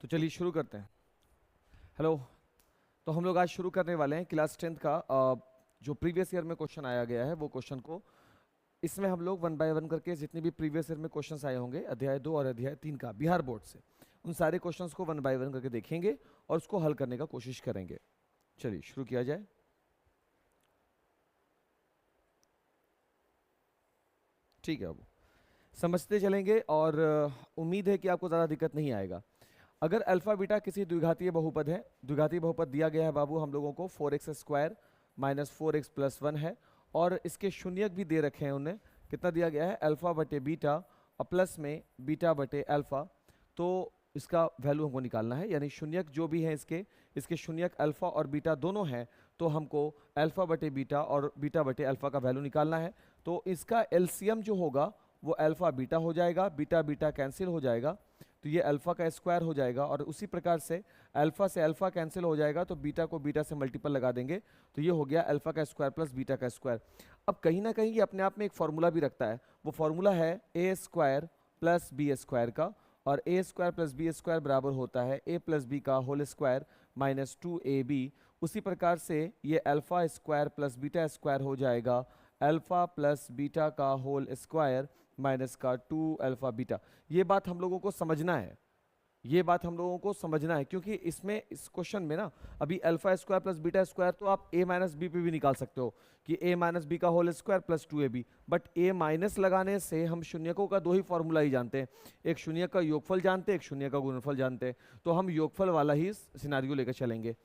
तो चलिए शुरू करते हैं। हेलो। तो हम लोग आज शुरू करने वाले हैं क्लास 10th का जो प्रीवियस ईयर में क्वेश्चन आया गया है वो क्वेश्चन को इसमें हम लोग वन बाय वन करके जितने भी प्रीवियस ईयर में क्वेश्चंस आए होंगे अध्याय 2 और अध्याय 3 का बिहार बोर्ड से, उन सारे क्वेश्चंस को वन बाय वन करके देखेंगे और उसको हल करने का कोशिश करेंगे। चलिए शुरू किया जाए। ठीक है, अब समझते चलेंगे और उम्मीद है कि आपको ज़्यादा दिक्कत नहीं आएगा। अगर अल्फा बीटा किसी द्विघातीय बहुपद है, द्विघातीय बहुपद दिया गया है बाबू हम लोगों को 4x square minus 4x plus 1 है और इसके शून्यक भी दे रखे हैं उन्हें। कितना दिया गया है? अल्फा बटे बीटा और प्लस में बीटा बटे अल्फा। तो इसका वैल्यू हमको निकालना है, यानी शून्यक जो भी है इसके शून्यक अल्फा और बीटा दोनों हैं, तो हमको अल्फा बटे बीटा और बीटा बटे अल्फा का वैल्यू निकालना है। तो इसका एलसीएम जो होगा वो अल्फा बीटा हो जाएगा, बीटा बीटा कैंसिल हो जाएगा तो ये अल्फा का स्क्वायर हो जाएगा और उसी प्रकार से अल्फा से अल्फा कैंसिल हो जाएगा तो बीटा को बीटा से मल्टीपल लगा देंगे तो ये हो गया अल्फा का स्क्वायर प्लस बीटा का स्क्वायर। अब कहीं ना कहीं ये अपने आप में एक फॉर्मूला भी रखता है, वो फॉर्मूला है ए स्क्वायर प्लस बी स्क्वायर का, और ए स्क्वायर प्लस बी स्क्वायर बराबर होता है ए प्लस बी का होल स्क्वायर माइनस 2ab। उसी प्रकार से ये alpha square plus beta square हो जाएगा अल्फा प्लस बीटा का होल स्क्वायर माइनस का 2 अल्फा बीटा। ये बात हम लोगों को समझना है, ये बात हम लोगों को समझना है, क्योंकि इसमें इस क्वेश्चन में ना अभी alpha square plus beta square तो आप a माइनस बी पे भी निकाल सकते हो कि a माइनस बी का whole square plus 2ab, but a minus लगाने से हम शून्यकों का दो ही फॉर्मूला ही जानते हैं, एक शून्य का योगफल जानते हैं, एक शून्य का गुणनफल जानते हैं, तो हम योगफल वाला ही सिनारियो लेकर चलेंगे।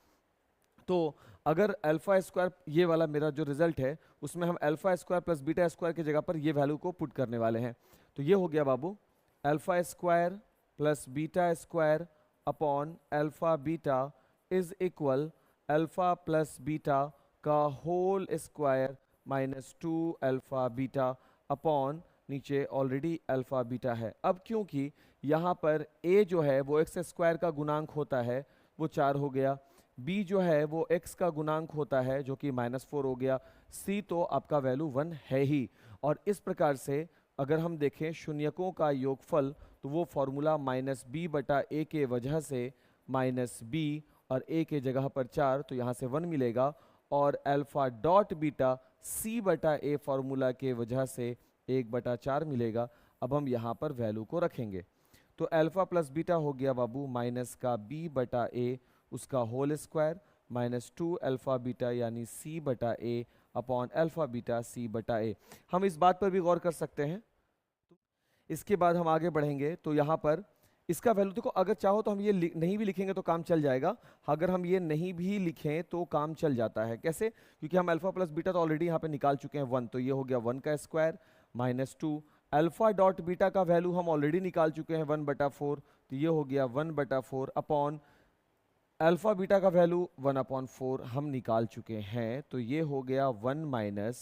तो अगर अल्फा स्क्वायर ये वाला मेरा जो रिजल्ट है उसमें हम alpha square plus beta square की जगह पर ये वैल्यू को पुट करने वाले हैं, तो ये हो गया बाबू alpha square plus beta square upon alpha beta is equal alpha plus beta का whole square minus 2 alpha beta upon नीचे ऑलरेडी अल्फा बीटा है। अब क्योंकि यहाँ पर a जो है वो x स्क्वायर का गुणांक होता है वो 4 हो गया, b जो है वो x का गुणांक होता है जो कि -4 हो गया, c तो आपका वैल्यू 1 है ही। और इस प्रकार से अगर हम देखें शून्यकों का योगफल तो वो फॉर्मूला माइनस बी बटा ए के वजह से माइनस बी और a के जगह पर 4 तो यहाँ से 1 मिलेगा, और अल्फा डॉट बीटा c बटा ए फॉर्मूला के वजह से 1/4 मिलेगा। अब हम यहाँ पर वैल्यू को रखेंगे तो अल्फा प्लस बीटा हो गया बाबू माइनस का b बटा ए उसका whole square minus 2 alpha beta यानी c बटा A upon alpha beta c बटा ए। हम इस बात पर भी गौर कर सकते हैं। इसके बाद हम आगे बढ़ेंगे तो यहाँ पर इसका वैल्यू देखो, अगर चाहो तो हम ये नहीं भी लिखेंगे तो काम चल जाएगा, अगर हम ये नहीं भी लिखें तो काम चल जाता है। कैसे? क्योंकि हम अल्फा प्लस बीटा तो ऑलरेडी यहाँ पे निकाल चुके हैं 1, तो ये हो गया 1 का square minus 2 alpha dot beta का वैल्यू हम ऑलरेडी निकाल चुके हैं 1/4, तो ये हो गया 1/4 अपॉन अल्फा बीटा का वैल्यू 1/4 हम निकाल चुके हैं, तो ये हो गया 1 माइनस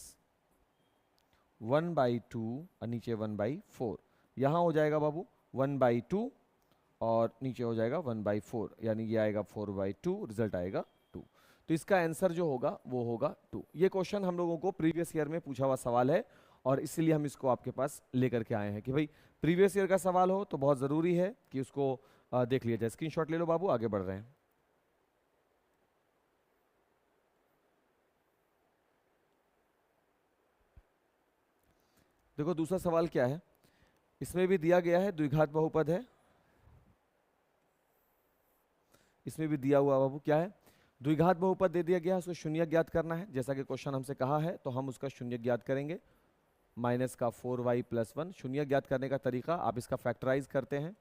1/2 और नीचे 1/4। यहाँ हो जाएगा बाबू 1/2 और नीचे हो जाएगा 1/4, यानी ये आएगा 4/2, रिजल्ट आएगा 2। तो इसका आंसर जो होगा वो होगा 2। ये क्वेश्चन हम लोगों को प्रीवियस ईयर में पूछा हुआ सवाल है और इसीलिए हम इसको आपके पास लेकर के आए हैं कि भाई प्रीवियस ईयर का सवाल हो तो बहुत ज़रूरी है कि उसको देख लिया जाए। स्क्रीनशॉट ले लो बाबू, आगे बढ़ रहे हैं। देखो दूसरा सवाल क्या है, इसमें भी दिया गया है द्विघात बहुपद है, इसमें भी दिया हुआ बाबू क्या है, द्विघात बहुपद दे दिया गया है, उसको शून्य ज्ञात करना है जैसा कि क्वेश्चन हमसे कहा है, तो हम उसका शून्य ज्ञात करेंगे। माइनस का 4y प्लस 1, शून्य ज्ञात करने का तरीका आप इसका फैक्टराइज करते हैं,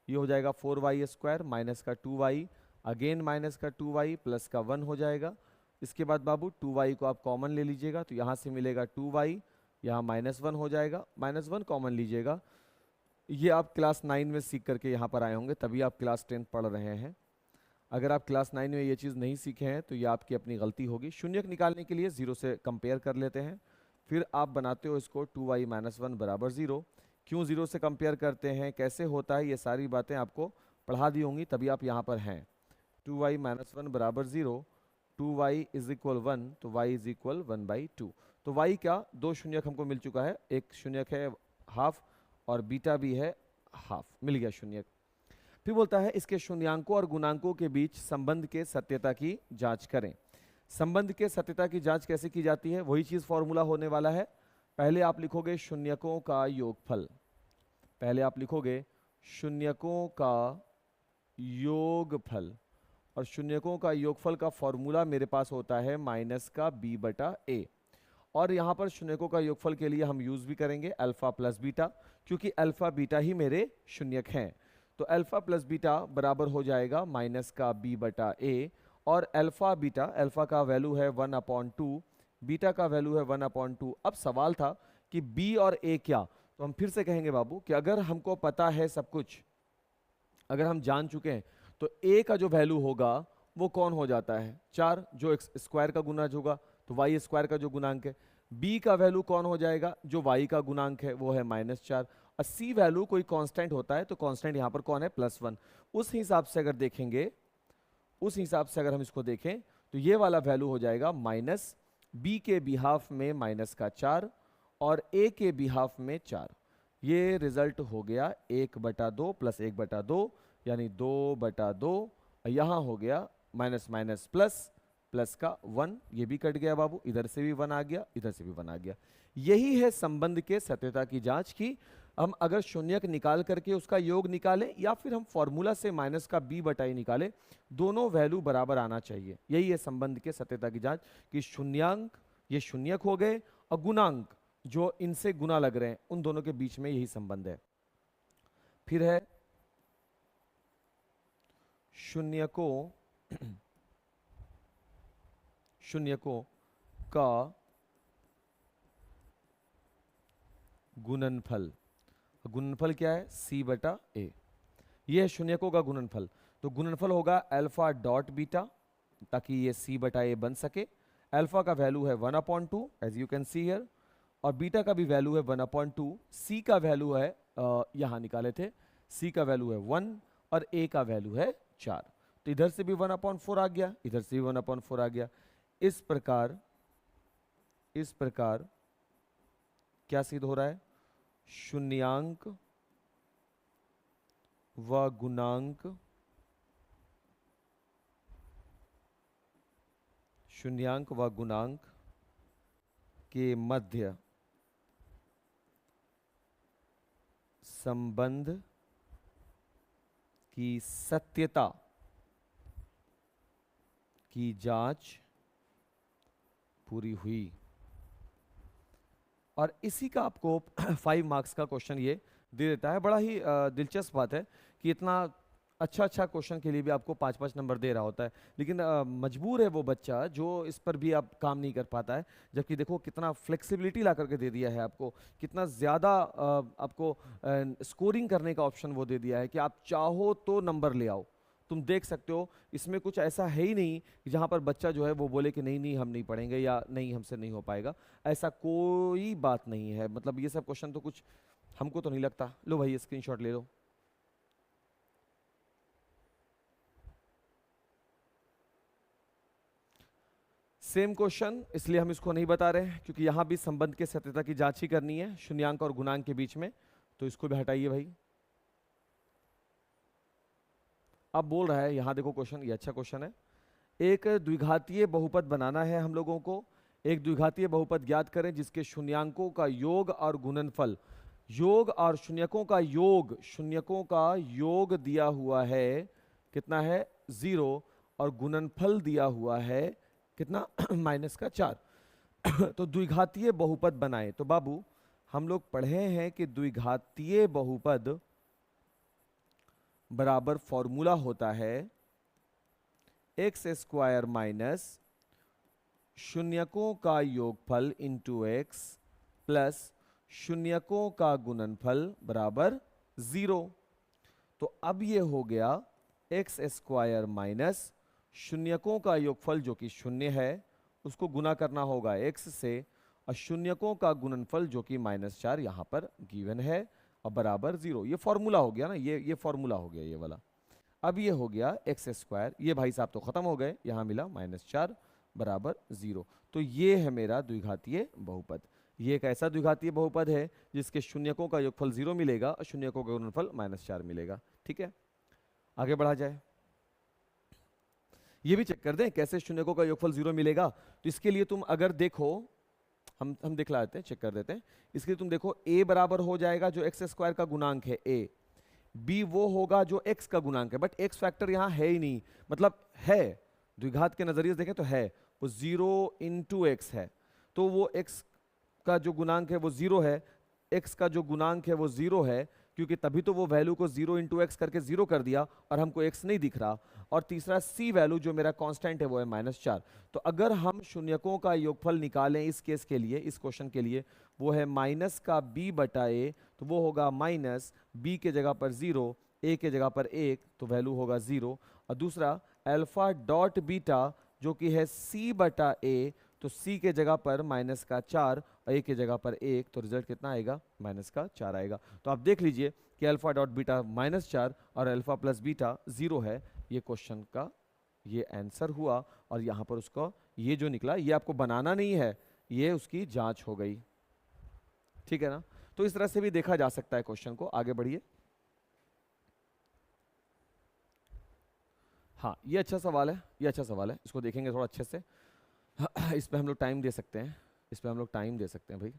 ये हो जाएगा 4y स्क्वायर माइनस का 2y अगेन माइनस का 2y प्लस का 1 हो जाएगा। इसके बाद बाबू 2y को आप कॉमन ले लीजिएगा तो यहाँ से मिलेगा 2y, यहाँ -1 हो जाएगा, -1 कॉमन लीजिएगा। ये आप क्लास 9 में सीख करके यहाँ पर आए होंगे तभी आप क्लास 10 पढ़ रहे हैं। अगर आप क्लास 9 में ये चीज़ नहीं सीखे हैं तो ये आपकी अपनी गलती होगी। शून्यक निकालने के लिए 0 से कंपेयर कर लेते हैं, फिर आप बनाते हो इसको 2y - 1 बराबर 0। क्यों 0 से कंपेयर करते हैं, कैसे होता है, ये सारी बातें आपको पढ़ा दी होंगी तभी आप यहाँ पर हैं। 2y - 1 बराबर 0, 2y इज इक्वल 1, तो y इज इक्वल 1/2। तो y क्या, दो शून्यक हमको मिल चुका है, एक शून्यक है हाफ और बीटा भी है हाफ, मिल गया शून्यक। फिर बोलता है इसके शून्यांकों और गुणांकों के बीच संबंध के सत्यता की जांच करें। संबंध के सत्यता की जांच कैसे की जाती है, वही चीज फॉर्मूला होने वाला है। पहले आप लिखोगे शून्यकों का योगफल, पहले आप लिखोगे शून्यकों का योगफल, और शून्यकों का योगफल का फॉर्मूला मेरे पास होता है माइनस का b बटा a। और यहाँ पर शून्यकों का योगफल के लिए हम यूज भी करेंगे अल्फा प्लस बीटा, क्योंकि अल्फा बीटा ही मेरे शून्यक हैं। तो अल्फा प्लस बीटा बराबर हो जाएगा माइनस का b बटा a, और अल्फा बीटा, अल्फा का वैल्यू है 1/2, बीटा का वैल्यू है 1/2। अब सवाल था कि b और a क्या, तो हम फिर से कहेंगे बाबू कि अगर हमको पता है सब कुछ, अगर हम जान चुके हैं, तो a का जो वैल्यू होगा वो कौन हो जाता है 4, जो x स्क्वायर का गुणज होगा, तो y स्क्वायर का जो गुणांक है। b का वैल्यू कौन हो जाएगा, जो y का गुणांक है वो है -4। और c वैल्यू कोई कांस्टेंट होता है, तो कांस्टेंट यहाँ पर कौन है +1। उस हिसाब से अगर देखेंगे, उस हिसाब से अगर हम इसको देखें तो ये वाला वैल्यू हो जाएगा माइनस b के बिहाफ में -4 और a के बिहाफ में 4। ये रिजल्ट हो गया 1/2 प्लस 1/2, यानी 2/2। यहाँ हो गया माइनस माइनस प्लस, प्लस का 1, ये भी कट गया बाबू, इधर से भी 1 आ गया, इधर से भी 1 आ गया। यही है संबंध के सत्यता की जांच की। हम अगर शून्यक निकाल करके उसका योग निकालें, या फिर हम फॉर्मूला से माइनस का b बटा a निकालें, दोनों वैल्यू बराबर आना चाहिए। यही है संबंध के सत्यता की जांच कि शून्यांक, ये शून्यक हो गए, और गुणांक जो इनसे गुना लग रहे हैं, उन दोनों के बीच में यही संबंध है। फिर है शून्यकों शून्यकों का गुणनफल। गुणनफल क्या है, c बटा a। यह है शून्यकों का गुणनफल। तो गुणनफल होगा अल्फा डॉट बीटा, ताकि ये c बटा a बन सके। अल्फा का वैल्यू है 1/2 as you can see here, और बीटा का भी वैल्यू है 1/2। c का वैल्यू है यहाँ निकाले थे, c का वैल्यू है 1 और a का वैल्यू है 4। तो इधर से भी 1/4 आ गया, इधर से भी 1/4 आ गया। इस प्रकार क्या सिद्ध हो रहा है, शून्यांक व गुणांक, शून्यांक व गुणांक के मध्य संबंध की सत्यता की जांच पूरी हुई। और इसी का आपको 5 मार्क्स का क्वेश्चन ये दे देता है। बड़ा ही दिलचस्प बात है कि इतना अच्छा क्वेश्चन के लिए भी आपको 5-5 नंबर दे रहा होता है, लेकिन मजबूर है वो बच्चा जो इस पर भी आप काम नहीं कर पाता है। जबकि देखो कितना फ्लेक्सिबिलिटी ला करके दे दिया है आपको, कितना ज़्यादा आपको स्कोरिंग करने का ऑप्शन वो दे दिया है कि आप चाहो तो नंबर ले आओ। तुम देख सकते हो इसमें कुछ ऐसा है ही नहीं जहाँ पर बच्चा जो है वो बोले कि नहीं नहीं हम नहीं पढ़ेंगे, या नहीं हमसे नहीं हो पाएगा। ऐसा कोई बात नहीं है। मतलब ये सब क्वेश्चन तो कुछ हमको तो नहीं लगता। लो भाई स्क्रीनशॉट ले लो। सेम क्वेश्चन, इसलिए हम इसको नहीं बता रहे क्योंकि यहाँ भी संबंध के सत्यता की जांच ही करनी है शून्यांक और गुणांक के बीच में। तो इसको भी हटाइए भाई। अब बोल रहा है यहाँ देखो क्वेश्चन, ये अच्छा क्वेश्चन है। एक द्विघातीय बहुपद बनाना है हम लोगों को। एक द्विघातीय बहुपद ज्ञात करें जिसके शून्यांकों का योग और गुणनफल, योग और शून्यकों का योग, शून्यकों का योग दिया हुआ है कितना है 0, और गुणनफल दिया हुआ है कितना -4। तो द्विघातीय बहुपद बनाए। तो बाबू हम लोग पढ़े हैं कि द्विघातीय बहुपद बराबर फॉर्मूला होता है x² माइनस शून्यकों का योगफल इंटू x प्लस शून्यकों का गुणनफल बराबर 0। तो अब ये हो गया x² माइनस शून्यकों का योगफल जो कि 0 है, उसको गुना करना होगा x से, और शून्यकों का गुणनफल जो कि -4 यहाँ पर गिवन है, और बराबर 0। ये फॉर्मूला हो गया ना, ये फॉर्मूला हो गया ये वाला। अब ये हो गया x², ये भाई साहब तो खत्म हो गए, यहाँ मिला -4 बराबर 0। तो ये है मेरा द्विघातीय बहुपद। ये एक ऐसा द्विघातीय बहुपद है जिसके शून्यकों का योगफल 0 मिलेगा और शून्यकों का गुणनफल -4 मिलेगा। ठीक है, आगे बढ़ा जाए। ये भी चेक कर दें कैसे शून्यकों का योगफल 0 मिलेगा। तो इसके लिए तुम अगर देखो, हम दिखला देते हैं, चेक कर देते हैं। इसके लिए तुम देखो a बराबर हो जाएगा जो एक्स स्क्वायर का गुणांक है a, b वो होगा जो x का गुणांक है, बट x फैक्टर यहाँ है ही नहीं, मतलब है द्विघात के नजरिए से देखें तो है, वो 0 इंटू एक्स है, तो वो x का जो गुणांक है वो 0 है, x का जो गुणांक है वो 0 है, क्योंकि तभी तो वो वैल्यू को 0 इंटू एक्स करके 0 कर दिया और हमको x नहीं दिख रहा। और तीसरा c वैल्यू जो मेरा कांस्टेंट है वो है -4। तो अगर हम शून्यकों का योगफल निकालें इस केस के लिए, इस क्वेश्चन के लिए, वो है माइनस का b बटा a, तो वो होगा माइनस b के जगह पर 0, a के जगह पर 1, तो वैल्यू होगा 0। और दूसरा अल्फा डॉट बीटा जो कि है c बटा a, तो c के जगह पर -4 और a के जगह पर 1, तो रिजल्ट कितना आएगा, -4 आएगा। तो आप देख लीजिए कि अल्फा डॉट बीटा -4 और अल्फा प्लस बीटा 0 है। ये क्वेश्चन का ये आंसर हुआ, और यहाँ पर उसका ये जो निकला ये आपको बनाना नहीं है, ये उसकी जांच हो गई, ठीक है ना। तो इस तरह से भी देखा जा सकता है क्वेश्चन को। आगे बढ़िए। हाँ, ये अच्छा सवाल है, ये अच्छा सवाल है, इसको देखेंगे थोड़ा अच्छे से। इस पे हम लोग टाइम दे सकते हैं, इस पे हम लोग टाइम दे सकते हैं भाई,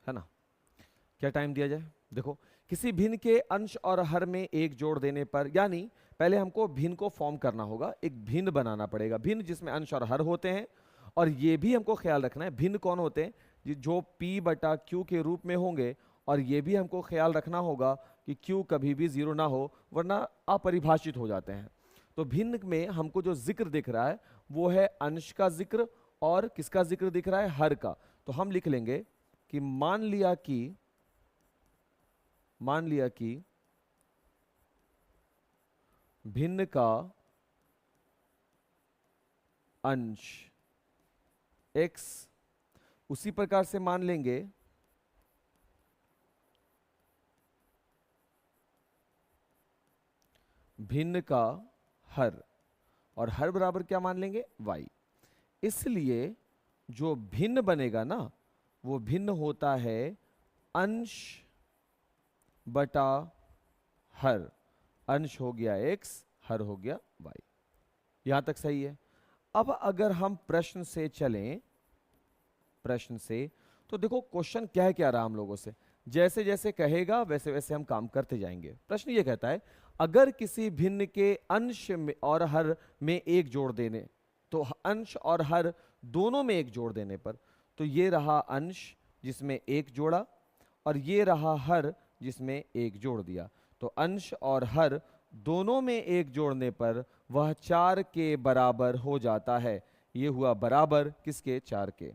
है ना। क्या टाइम दिया जाए, देखो किसी भिन्न के अंश और हर में एक जोड़ देने पर, यानी पहले हमको भिन्न को फॉर्म करना होगा, एक भिन्न बनाना पड़ेगा, भिन्न जिसमें अंश और हर होते हैं। और ये भी हमको ख्याल रखना है भिन्न कौन होते हैं, जो p बटा q के रूप में होंगे। और ये भी हमको ख्याल रखना होगा कि q कभी भी 0 ना हो, वरना अपरिभाषित हो जाते हैं। तो भिन्न में हमको जो जिक्र दिख रहा है वो है अंश का जिक्र, और किसका जिक्र दिख रहा है, हर का। तो हम लिख लेंगे कि मान लिया कि भिन्न का अंश x, उसी प्रकार से मान लेंगे भिन्न का हर, और हर बराबर क्या मान लेंगे, y। इसलिए जो भिन्न बनेगा ना, वो भिन्न होता है अंश बटा हर, अंश हो गया x, हर हो गया y। यहां तक सही है। अब अगर हम प्रश्न से चलें, प्रश्न से, तो देखो क्वेश्चन कह क्या रहा हम लोगों से, जैसे जैसे कहेगा वैसे वैसे हम काम करते जाएंगे। प्रश्न ये कहता है अगर किसी भिन्न के अंश में और हर में एक जोड़ देने, तो अंश और हर दोनों में एक जोड़ देने पर, तो ये रहा अंश जिसमें एक जोड़ा, और ये रहा हर जिसमें एक जोड़ दिया। तो अंश और हर दोनों में एक जोड़ने पर वह 4 के बराबर हो जाता है। ये हुआ बराबर किसके, 4 के।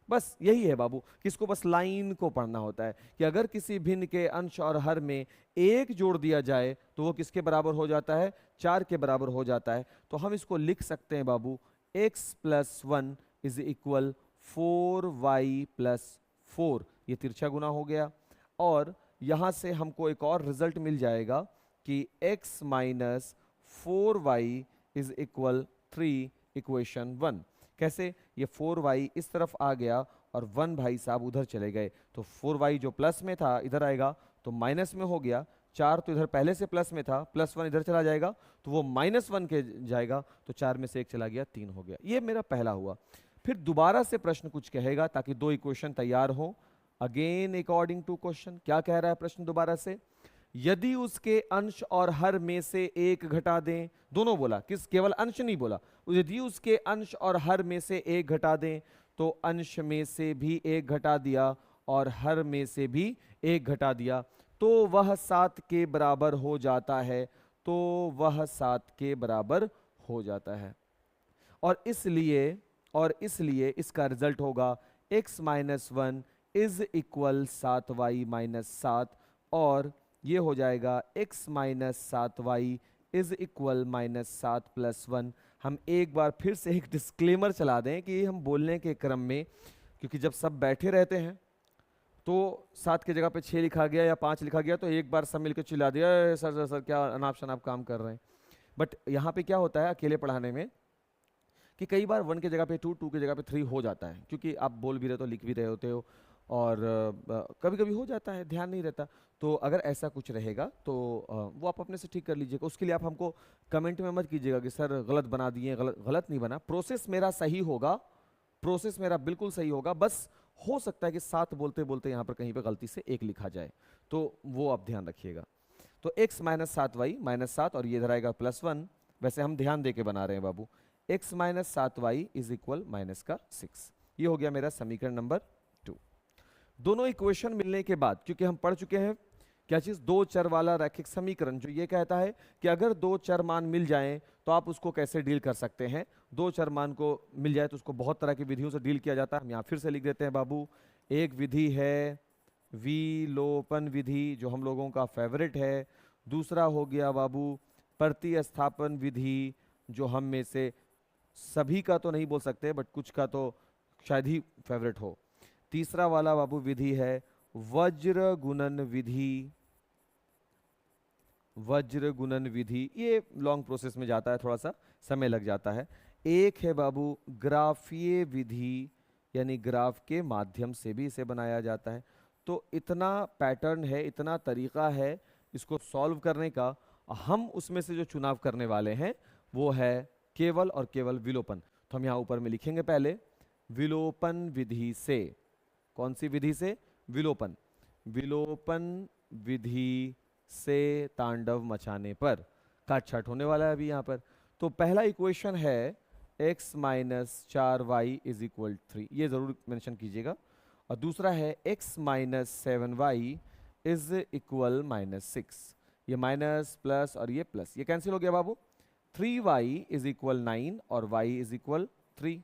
बस यही है बाबू, किसको बस लाइन को पढ़ना होता है कि अगर किसी भिन्न के अंश और हर में एक जोड़ दिया जाए तो वो किसके बराबर हो जाता है, 4 के बराबर हो जाता है। तो हम इसको लिख सकते हैं बाबू, x + 1 = 4y + 4, ये तिरछा गुना हो गया। और यहां से हमको एक और रिजल्ट मिल जाएगा कि x - 4y = 3, इक्वेशन 1। कैसे, ये 4y इस तरफ आ गया और 1 भाई साहब उधर चले गए, तो 4y जो प्लस में था इधर आएगा तो माइनस में हो गया, 4 तो इधर पहले से प्लस में था, +1 इधर चला जाएगा तो वो -1 के जाएगा, तो 4 में से 1 चला गया, 3 हो गया। ये मेरा पहला हुआ। फिर दोबारा से प्रश्न कुछ कहेगा ताकि 2 इक्वेशन तैयार हो। अगेन अकॉर्डिंग टू क्वेश्चन, क्या कह रहा है प्रश्न दोबारा से, यदि उसके अंश और हर में से एक घटा दें, दोनों बोला, किस, केवल अंश नहीं बोला, यदि उसके अंश और हर में से एक घटा दें, तो अंश में से भी एक घटा दिया और हर में से भी एक घटा दिया, तो वह 7 के बराबर हो जाता है, तो वह 7 के बराबर हो जाता है। और इसलिए इसका रिजल्ट होगा x - 1 = 7y - 7, और ये हो जाएगा x - 7y = -7 + 1। हम एक बार फिर से एक डिस्क्लेमर चला दें कि हम बोलने के क्रम में, क्योंकि जब सब बैठे रहते हैं तो 7 की जगह पे 6 लिखा गया या 5 लिखा गया तो एक बार सब मिलकर चिल्ला दिया, सर सर सर क्या अनाप शनाप काम कर रहे हैं। बट यहाँ पे क्या होता है अकेले पढ़ाने में कि कई बार 1 की जगह पे 2, 2 की जगह पे 3 हो जाता है, क्योंकि आप बोल भी रहे हो तो लिख भी रहे होते हो, और कभी कभी हो जाता है, ध्यान नहीं रहता। तो अगर ऐसा कुछ रहेगा तो वो आप अपने से ठीक कर लीजिएगा। उसके लिए आप हमको कमेंट में मत कीजिएगा कि सर गलत बना दिए, गलत गलत नहीं बना, प्रोसेस मेरा सही होगा, प्रोसेस मेरा बिल्कुल सही होगा, बस हो सकता है कि 7 बोलते बोलते यहाँ पर कहीं पर गलती से 1 लिखा जाए, तो वो आप ध्यान रखिएगा। तो x माइनस 7y माइनस 7 और ये इधर आएगा +1। वैसे हम ध्यान दे के बना रहे हैं बाबू। x minus 7y is equal minus का 6। ये हो गया मेरा समीकरण नंबर 2। दोनों इक्वेशन मिलने के बाद, क्योंकि हम पढ़ चुके हैं क्या चीज, दो चर वाला रैखिक समीकरण, जो ये कहता है कि अगर दो चर मान मिल जाएं तो आप उसको कैसे डील कर सकते हैं। दो चर मान को मिल जाए तो उसको बहुत तरह की विधियों से डील किया जाता है। हम यहाँ फिर से लिख देते हैं बाबू। एक विधि है विलोपन विधि, जो हम लोगों का फेवरेट है। दूसरा हो गया बाबू प्रतिस्थापन विधि, जो हम में से सभी का तो नहीं बोल सकते बट कुछ का तो शायद ही फेवरेट हो। तीसरा वाला बाबू विधि है वज्र गुणन विधि। वज्र गुणन विधि ये लॉन्ग प्रोसेस में जाता है, थोड़ा सा समय लग जाता है। एक है बाबू ग्राफीय विधि, यानी ग्राफ के माध्यम से भी इसे बनाया जाता है। तो इतना पैटर्न है, इतना तरीका है इसको सॉल्व करने का। हम उसमें से जो चुनाव करने वाले हैं वो है केवल और केवल विलोपन। तो हम यहाँ ऊपर में लिखेंगे पहले विलोपन विधि से। कौन सी विधि से? विलोपन। विलोपन विधि से तांडव मचाने पर। काट छाट होने वाला है अभी यहाँ पर। तो पहला इक्वेशन है x minus 4y is equal 3, ये जरूर मेंशन कीजिएगा। और दूसरा है x minus 7y is equal minus 6। ये माइनस प्लस और ये प्लस, ये कैंसिल हो गया बाबू। 3y इज इक्वल 9 और y इज इक्वल 3,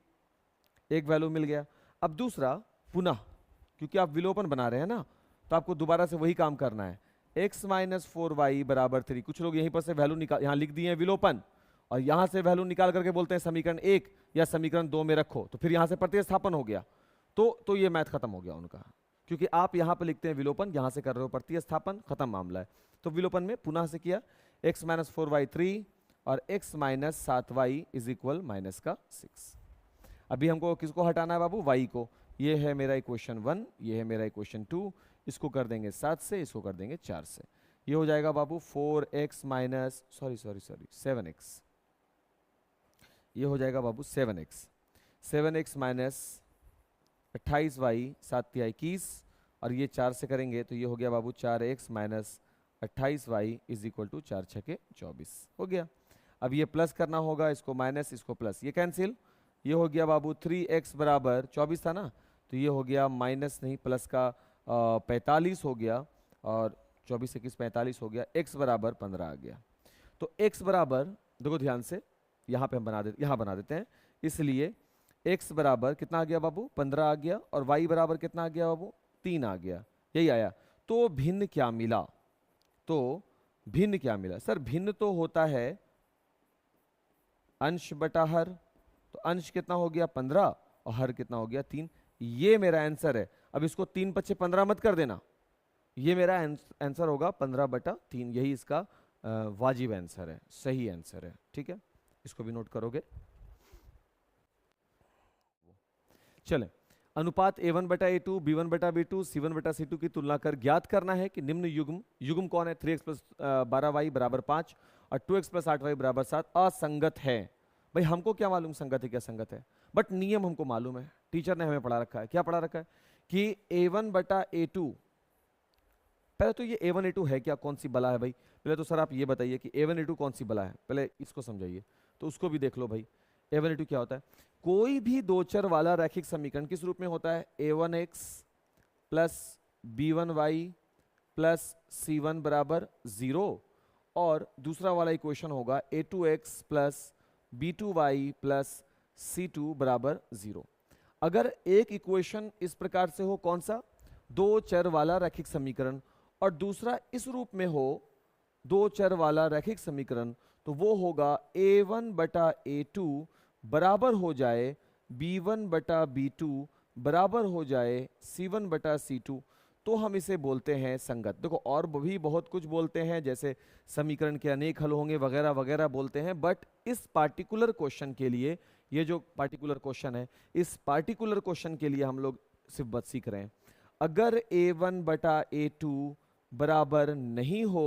एक वैल्यू मिल गया। अब दूसरा पुनः, क्योंकि आप विलोपन बना रहे हैं ना, तो आपको दोबारा से वही काम करना है। x माइनस 4y बराबर 3। कुछ लोग यहीं पर से वैल्यू निकाल, यहाँ लिख दिए हैं विलोपन, और यहाँ से वैल्यू निकाल करके बोलते हैं समीकरण 1 या समीकरण 2 में रखो, तो फिर यहाँ से प्रतिस्थापन हो गया। तो ये मैथ खत्म हो गया उनका, क्योंकि आप यहाँ पर लिखते हैं विलोपन, यहाँ से कर रहे हो प्रतिस्थापन, खत्म मामला है। तो विलोपन में पुनः से किया x माइनस 4y 3 और x minus 7y is equal minus का 6। अभी हमको किसको हटाना है बाबू? y को। ये है मेरा इक्वेशन 1, ये है मेरा इक्वेशन 2। इसको कर देंगे 7 से, इसको कर देंगे 4 से। ये हो जाएगा बाबू 4x माइनस 7x। ये हो जाएगा बाबू 7x। 7x माइनस 28y 7 21, और ये 4 से करेंगे तो ये हो गया बाबू 4x minus 28y is equal to 4 6 24 हो गया। अब ये प्लस करना होगा, इसको माइनस इसको प्लस, ये कैंसिल। ये हो गया बाबू 3x बराबर 24 था ना, तो ये हो गया माइनस नहीं प्लस का 45 हो गया, और 24 21 45 हो गया। x बराबर 15 आ गया। तो x बराबर, देखो ध्यान से, यहाँ पे हम बना देते हैं। इसलिए x बराबर कितना आ गया बाबू? 15 आ गया। और y बराबर कितना आ गया बाबू? 3 आ गया। यही आया। तो भिन्न क्या मिला? तो भिन्न क्या मिला सर? भिन्न तो होता है अंश बटा हर। तो अंश कितना हो गया? 15, और हर कितना हो गया? 3। ये मेरा आंसर है। अब इसको 3 पच्चे 15 मत कर देना, ये मेरा आंसर होगा 15/3। यही इसका वाजिब आंसर है, सही आंसर है। ठीक है, इसको भी नोट करोगे। चलें, अनुपात a1/a2, b1/b2, c1/c2 की तुलना कर ज्ञात करना है कि निम्न युग्म कौन है? 3x + 12y बराबर 5 और 2x + 8y बराबर 7 असंगत है। भाई हमको क्या मालूम संगत है क्या संगत है, बट नियम हमको मालूम है, टीचर ने हमें पढ़ा रखा है। क्या पढ़ा रखा है? कि a1/a2, पहले तो ये a1 a2 है क्या, कौन सी बला है भाई? पहले तो सर आप ये बताइए कि a1 a2 कौन सी बला है, पहले इसको समझाइए। तो उसको भी देख लो भाई। a1 a2 क्या होता है? कोई भी दो चर वाला रैखिक समीकरण किस रूप में होता है? a1x plus b1y plus c1 बराबर 0, और दूसरा वाला इक्वेशन होगा a2x plus b2y plus c2 बराबर 0। अगर एक इक्वेशन इस प्रकार से हो, कौन सा? दो चर वाला रैखिक समीकरण, और दूसरा इस रूप में हो, दो चर वाला रैखिक समीकरण, तो वो होगा a1/a2 बराबर हो जाए b1/b2 बराबर हो जाए c1/c2। तो हम इसे बोलते हैं संगत। देखो और भी बहुत कुछ बोलते हैं, जैसे समीकरण के अनेक हल होंगे वगैरह वगैरह बोलते हैं, बट इस पार्टिकुलर क्वेश्चन के लिए, ये जो पार्टिकुलर क्वेश्चन है, इस पार्टिकुलर क्वेश्चन के लिए हम लोग सिर्फ बस सीख रहे हैं। अगर A1 बटा A2 बराबर नहीं हो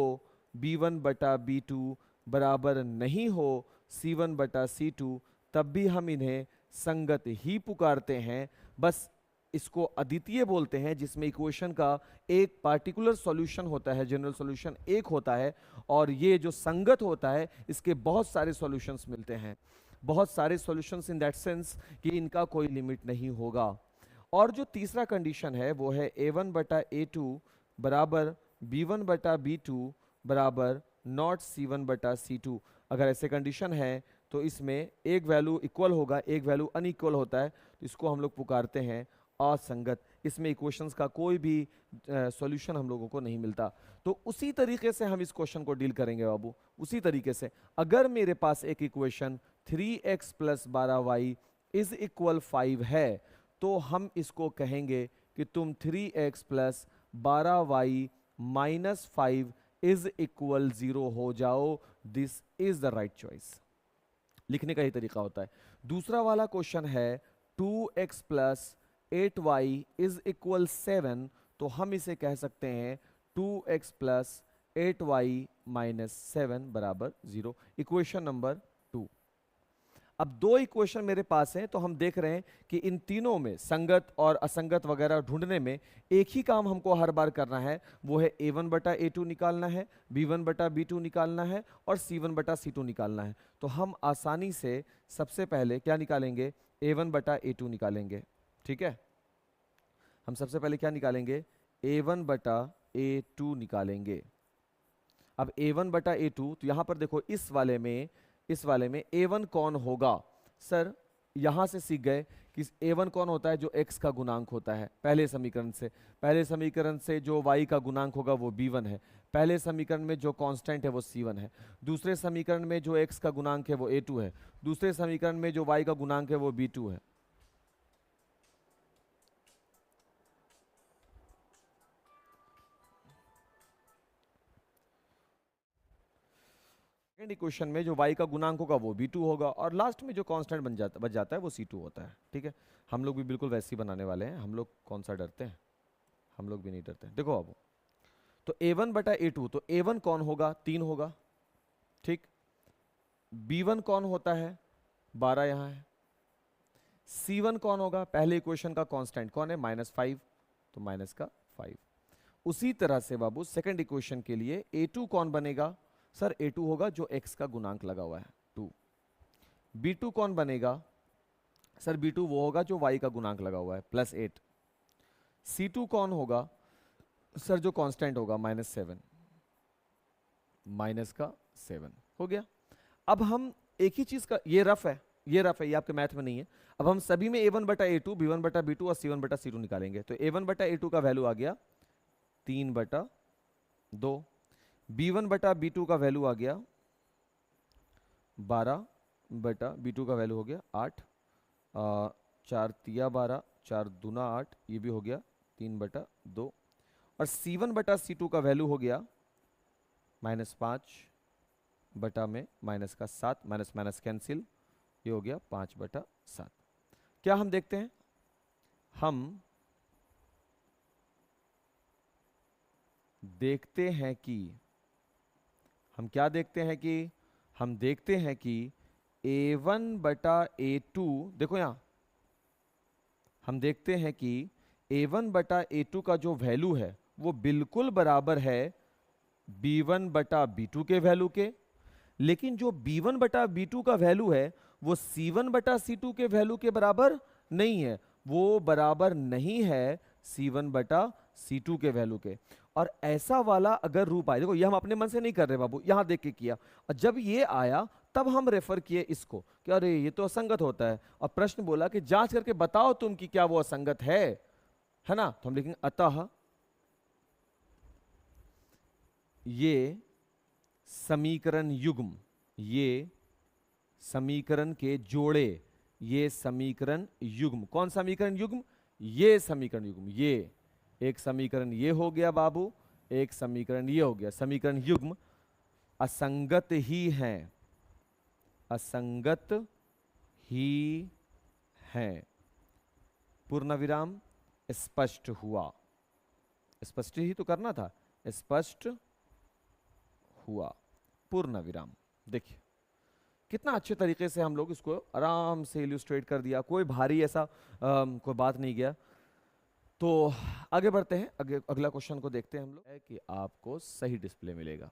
B1 बटा B2 बराबर नहीं हो C1 बटा C2, तब भी हम इन्हें संगत ही पुकारते हैं। बस इसको अद्वितीय बोलते हैं, जिसमें इक्वेशन का एक पार्टिकुलर सॉल्यूशन होता है, जनरल सॉल्यूशन एक होता है, और ये जो संगत होता है इसके बहुत सारे सॉल्यूशंस मिलते हैं, बहुत सारे सॉल्यूशंस इन दैट सेंस कि इनका कोई लिमिट नहीं होगा। और जो तीसरा कंडीशन है वो है A1 बटा A2 बराबर B1 बटा B2 बराबर नॉट C1 बटा C2। अगर ऐसे कंडीशन है तो इसमें एक वैल्यू इक्वल होगा, एक वैल्यू अनइक्वल होता है, तो इसको हम लोग पुकारते हैं असंगत। इसमें इक्वेशंस का कोई भी सॉल्यूशन हम लोगों को नहीं मिलता। तो उसी तरीके से हम इस क्वेश्चन को डील करेंगे बाबू, उसी तरीके से। अगर मेरे पास एक equation 3x plus 12y is equal 5 है, तो हम इसको कहेंगे कि तुम 3x plus 12y minus 5 is equal 0 हो जाओ। This is the right choice. लिखने का ही तरीका होता है। दूसरा वाला क्वेश्चन है 2x plus 8y is equal 7, तो हम इसे कह सकते हैं 2x प्लस 8y माइनस 7 बराबर 0। Equation number 2। अब दो इक्वेशन मेरे पास हैं, तो हम देख रहे हैं कि इन तीनों में संगत और असंगत वगैरह ढूंढने में एक ही काम हमको हर बार करना है, वो है A1 बटा A2 निकालना है, B1 बटा B2 निकालना है और C1 बटा C2 निकालना है। तो हम आसानी से सबसे पहले क्या निकालेंगे, A1 बटा A2 निकालेंगे। ठीक है, हम सबसे पहले क्या निकालेंगे, A1 बटा A2 निकालेंगे। अब A1 बटा A2, तो यहां पर देखो इस वाले में A1 कौन होगा। सर यहां से सीख गए कि A1 कौन होता है, जो x का गुणांक होता है पहले समीकरण से जो y का गुणांक होगा वो B1 है। पहले समीकरण में जो कांस्टेंट है वो C1 है। दूसरे समीकरण में जो x का गुणांक है वो A2 है। दूसरे समीकरण में जो y का गुणांक है वो B2 है। सेकंड इक्वेशन में जो y का गुणांक होगा वो B2 होगा, और लास्ट में जो कांस्टेंट बच जाता है वो C2 होता है। ठीक है, हम लोग भी बिल्कुल वैसे ही बनाने वाले हैं। हम लोग कौन सा डरते हैं, हम लोग भी नहीं डरते। देखो अब तो A1 बटा A2, तो A1 कौन होगा, 3 होगा। ठीक, B1 कौन होता है, 12 यहां है। C1 कौन होगा, पहले इक्वेशन का कांस्टेंट कौन है, -5, तो माइनस का 5। उसी तरह से बाबू सेकंड इक्वेशन के लिए A2 कौन बनेगा, सर A2 होगा जो x का गुणांक लगा हुआ है 2। B2 कौन बनेगा, सर B2 वो होगा जो y का गुणांक लगा हुआ है +8। C2 कौन होगा, सर जो कांस्टेंट होगा -7, माइनस का 7 हो गया। अब हम एक ही चीज का, ये रफ है, ये आपके मैथ में नहीं है। अब हम सभी में A1 बटा A2, B1 बटा B2 और C1 बटा C2 निकालेंगे। तो A1 बटा A2 का वैल्यू आ गया 3 बटा 2, B1 बटा B2 का वैल्यू आ गया 12 बटा B2 का वैल्यू हो गया 8, 4 तिया 12, 4 दूना 8, ये भी हो गया 3 बटा 2, और C1 बटा C2 का वैल्यू हो गया -5 बटा में -7, माइनस कैंसिल, ये हो गया 5 बटा 7। क्या हम देखते हैं, हम देखते हैं कि हम क्या देखते हैं कि हम देखते हैं कि A1 बटा A2, देखो यहां हम देखते हैं कि A1 बटा A2 का जो वैल्यू है वो बिल्कुल बराबर है B1 बटा B2 के वैल्यू के। लेकिन जो B1 बटा B2 का वैल्यू है वो C1 बटा C2 के वैल्यू के बराबर नहीं है, वो बराबर नहीं है C1 बटा C2 के वैल्यू के। और ऐसा वाला अगर रूप आए, देखो ये हम अपने मन से नहीं कर रहे बाबू, यहां देख के किया, और जब ये आया तब हम रेफर किए इसको कि अरे ये तो असंगत होता है, और प्रश्न बोला कि जांच करके बताओ तुम कि क्या वो असंगत है ना। तो हम लिखेंगे अतः ये समीकरण युग्म, ये समीकरण के जोड़े, ये समीकरण युग्म, कौन समीकरण युग्म, ये समीकरण युग्म, ये एक समीकरण ये हो गया बाबू, एक समीकरण ये हो गया, समीकरण युग्म असंगत ही हैं, असंगत ही हैं। पूर्ण विराम, स्पष्ट हुआ। स्पष्ट ही तो करना था, स्पष्ट हुआ, पूर्ण विराम। देखिए कितना अच्छे तरीके से हम लोग इसको आराम से इल्यूस्ट्रेट कर दिया, कोई भारी ऐसा कोई बात नहीं गया। तो आगे बढ़ते हैं, अगला क्वेश्चन को देखते हैं हम लोग। है कि आपको सही डिस्प्ले मिलेगा,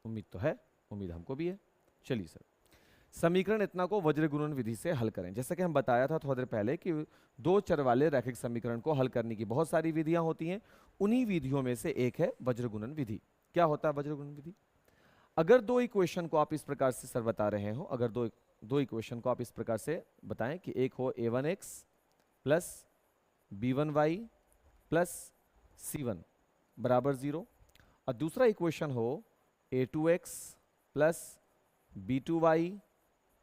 उम्मीद तो है, उम्मीद हमको भी है। चलिए सर, समीकरण इतना को वज्र गुणन विधि से हल करें। जैसा कि हम बताया था थोड़ी देर पहले कि दो चर वाले रैखिक समीकरण को हल करने की बहुत सारी विधियां होती हैं, उन्हीं विधियों में से एक है वज्र गुणन विधि। क्या होता है वज्र गुणन विधि? अगर दो इक्वेशन को आप इस प्रकार से सर बता रहे हो, अगर दो इक्वेशन को आप इस प्रकार से बताएं कि एक हो a1x plus b1y plus c1 बराबर 0, और दूसरा इक्वेशन हो a2x plus b2y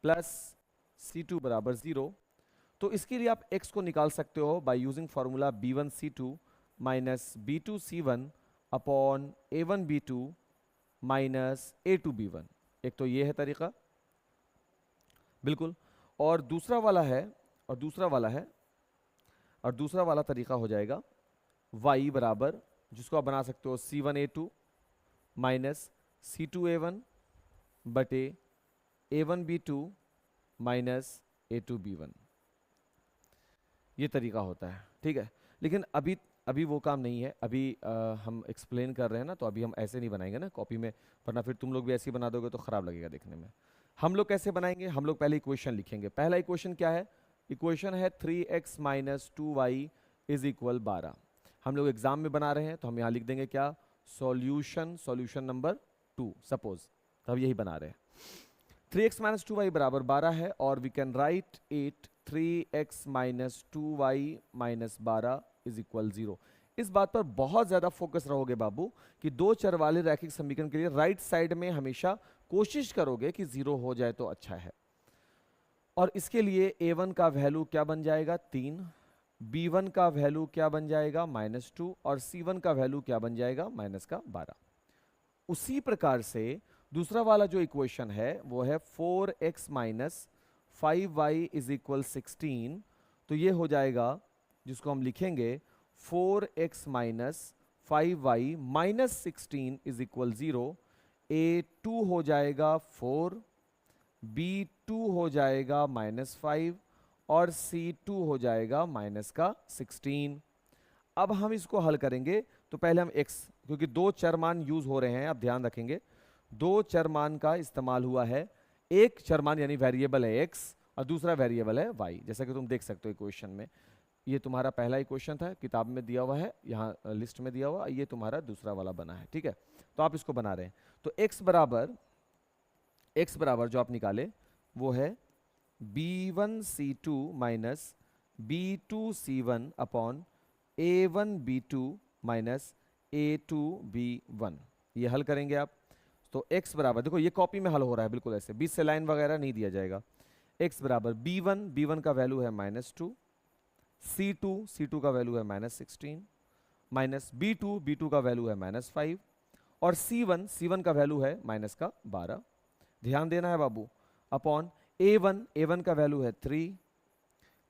plus c2 बराबर 0, तो इसके लिए आप x को निकाल सकते हो by using formula b1c2 minus b2c1 upon a1b2 minus a2b1। एक तो ये है तरीका, बिल्कुल, और दूसरा वाला तरीका हो जाएगा y बराबर, जिसको आप बना सकते हो c1a2 माइनस c2a1 बटे a1b2 माइनस a2b1। ये तरीका होता है, ठीक है। लेकिन अभी वो काम नहीं है, अभी हम एक्सप्लेन कर रहे हैं ना, तो अभी हम ऐसे नहीं बनाएंगे ना कॉपी में, वरना फिर तुम लोग भी ऐसे ही बना दोगे तो खराब लगेगा देखने में। हम लोग कैसे बनाएंगे? हम लोग पहले इक्वेशन लिखेंगे। पहला इक्वेशन क्या है? इक्वेशन है 3x minus 2y is equal 12। हम लोग एग्जाम में बना रहे हैं तो हम यहाँ लिख देंगे क्या? सॉल्यूशन नंबर 2 सपोज, तो हम यही बना रहे हैं। 3x माइनस 2y बराबर 12 है, और we can write it 3x minus 2y minus 12 is equal 0। इस बात पर बहुत ज्यादा फोकस रहोगे बाबू कि दो चर वाले रैखिक समीकरण के लिए राइट साइड में हमेशा कोशिश करोगे कि 0 हो जाए तो अच्छा है। और इसके लिए a1 का वैल्यू क्या बन जाएगा? 3, b1 का वैल्यू क्या बन जाएगा? -2, और c1 का वैल्यू क्या बन जाएगा? -12। उसी प्रकार से दूसरा वाला जो इक्वेशन है वो है 4x minus 5y is equal 16। तो ये हो जाएगा, जिसको हम लिखेंगे 4x minus 5y minus 16 is equal 0। a2 हो जाएगा 4, b2 हो जाएगा -5, और c2 हो जाएगा -16। अब हम इसको हल करेंगे तो पहले हम x, क्योंकि दो चर मान यूज हो रहे हैं, आप ध्यान रखेंगे दो चर मान का इस्तेमाल हुआ है। एक चर मान यानी वेरिएबल है x और दूसरा वेरिएबल है y, जैसा कि तुम देख सकते हो इक्वेशन में। ये तुम्हारा पहला इक्वेशन था, किताब में दिया हुआ है, यहाँ लिस्ट में दिया हुआ, ये तुम्हारा दूसरा वाला बना है, ठीक है। तो आप इसको बना रहे हैं, तो x बराबर जो आप निकाले वो है b1c2 minus b2c1 upon a1b2 minus a2b1। ये हल करेंगे आप, तो x बराबर, देखो ये कॉपी में हल हो रहा है बिल्कुल ऐसे, बीच से लाइन वगैरह नहीं दिया जाएगा। x बराबर b1 का वैल्यू है -2, c2 का वैल्यू है -16, माइनस b2 का वैल्यू है -5, और c1 का वैल्यू है -12। ध्यान देना है बाबू, अपॉन a1 का वैल्यू है 3,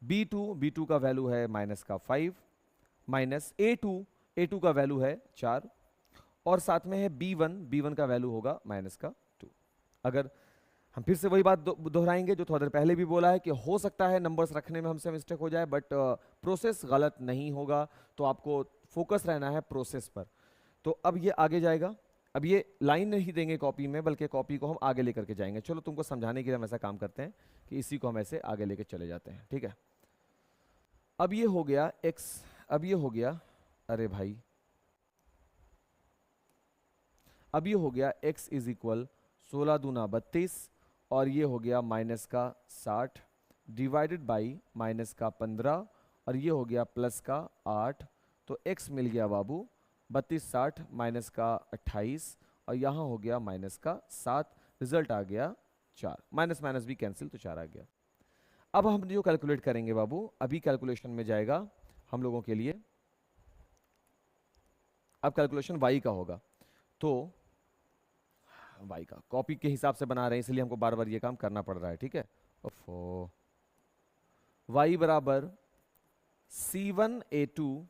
b2 का वैल्यू है -5, माइनस a2 का वैल्यू है 4, और साथ में है b1 का वैल्यू होगा -2। अगर हम फिर से वही बात दोहराएंगे जो थोड़ी देर पहले भी बोला है कि हो सकता है नंबर्स रखने में हमसे मिस्टेक हो जाए, बट प्रोसेस गलत नहीं होगा, तो आपको फोकस रहना है प्रोसेस पर। तो अब ये आगे जाएगा, अब ये लाइन नहीं देंगे कॉपी में, बल्कि कॉपी को हम आगे लेकर के जाएंगे। चलो तुमको समझाने के लिए हम ऐसा काम करते हैं कि इसी को हम ऐसे आगे लेकर चले जाते हैं, ठीक है। अब ये हो गया x, अब ये हो गया, अरे भाई, अब ये हो गया x इज इक्वल 16 दूना 32, और ये हो गया -60 डिवाइडेड बाई -15, और ये हो गया +8। तो x मिल गया बाबू 32, 60 -28, और यहाँ हो गया -7। रिजल्ट आ गया 4, माइनस माइनस भी कैंसिल, तो 4 आ गया। अब हम जो कैलकुलेट करेंगे बाबू, अभी कैलकुलेशन में जाएगा हम लोगों के लिए, अब कैलकुलेशन y का होगा। तो y का कॉपी के हिसाब से बना रहे हैं, इसलिए हमको बार बार ये काम करना पड़ रहा है, ठीक है। y बराबर c1a2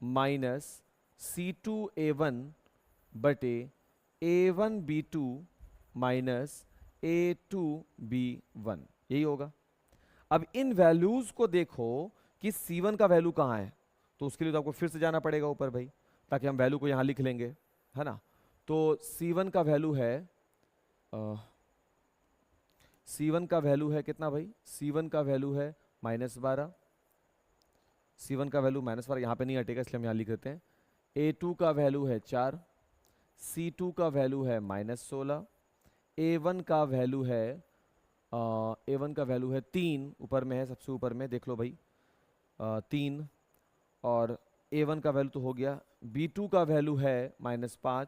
माइनस C2A1 बटे A1B2 माइनस A2B1, यही होगा। अब इन वैल्यूज को देखो कि C1 का वैल्यू कहाँ है, तो उसके लिए तो आपको फिर से जाना पड़ेगा ऊपर भाई, ताकि हम वैल्यू को यहाँ लिख लेंगे, है ना। तो C1 का वैल्यू है C1 का वैल्यू है कितना भाई, C1 का वैल्यू है -12, C1 का वैल्यू -12 यहाँ पे नहीं हटेगा इसलिए हम यहाँ लिख देते हैं। A2 का वैल्यू है 4, C2 का वैल्यू है -16, A1 का वैल्यू है A1 का वैल्यू है 3, ऊपर में है, सबसे ऊपर में देख लो भाई 3, और A1 का वैल्यू तो हो गया। B2 का वैल्यू है -5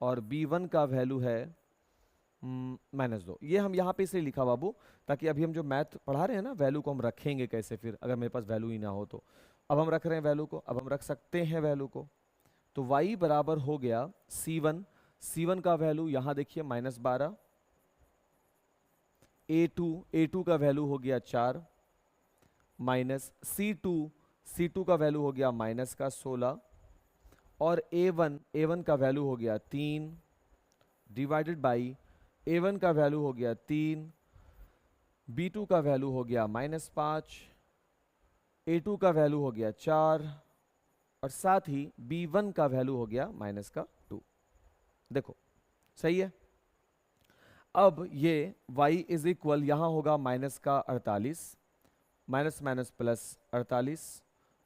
और B1 का वैल्यू है -2। ये हम यहाँ पे इसलिए लिखा बाबू, ताकि अभी हम जो मैथ पढ़ा रहे हैं ना, वैल्यू को हम रखेंगे कैसे फिर, अगर मेरे पास वैल्यू ही ना हो तो। अब हम रख रहे हैं वैल्यू को, अब हम रख सकते हैं वैल्यू को। तो y बराबर हो गया C1 का वैल्यू यहाँ देखिए -12, A2 का वैल्यू हो गया 4, माइनस C2 का वैल्यू हो गया -16, और A1 का वैल्यू हो गया 3, डिवाइडेड बाई A1 का वैल्यू हो गया 3, B2 का वैल्यू हो गया -5, A2 का वैल्यू हो गया 4, और साथ ही B1 का वैल्यू हो गया -2। देखो सही है। अब ये y इज इक्वल यहाँ होगा -48, minus minus plus 48,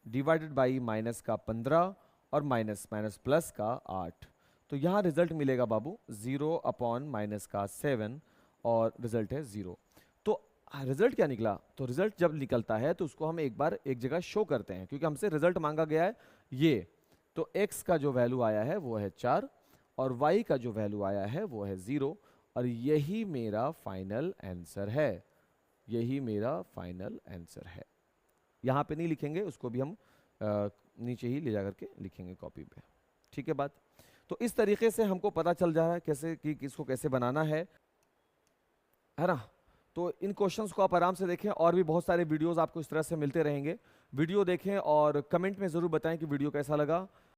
divided by -15 और माइनस माइनस प्लस का 8। तो यहाँ रिजल्ट मिलेगा बाबू 0/-7 और रिजल्ट है 0। तो रिजल्ट क्या निकला, तो रिजल्ट जब निकलता है तो उसको हम एक बार एक जगह शो करते हैं, क्योंकि हमसे रिजल्ट मांगा गया है ये। तो x का जो वैल्यू आया है वो है 4 और y का जो वैल्यू आया है वो है 0, और यही मेरा फाइनल आंसर है, यही मेरा फाइनल आंसर है। यहाँ पे नहीं लिखेंगे, उसको भी हम नीचे ही ले जा करके लिखेंगे कॉपी पे, ठीक है बात। तो इस तरीके से हमको पता चल जा रहा है कैसे कि इसको कैसे बनाना है ना। तो इन क्वेश्चंस को आप आराम से देखें, और भी बहुत सारे वीडियोस आपको इस तरह से मिलते रहेंगे। वीडियो देखें और कमेंट में ज़रूर बताएं कि वीडियो कैसा लगा।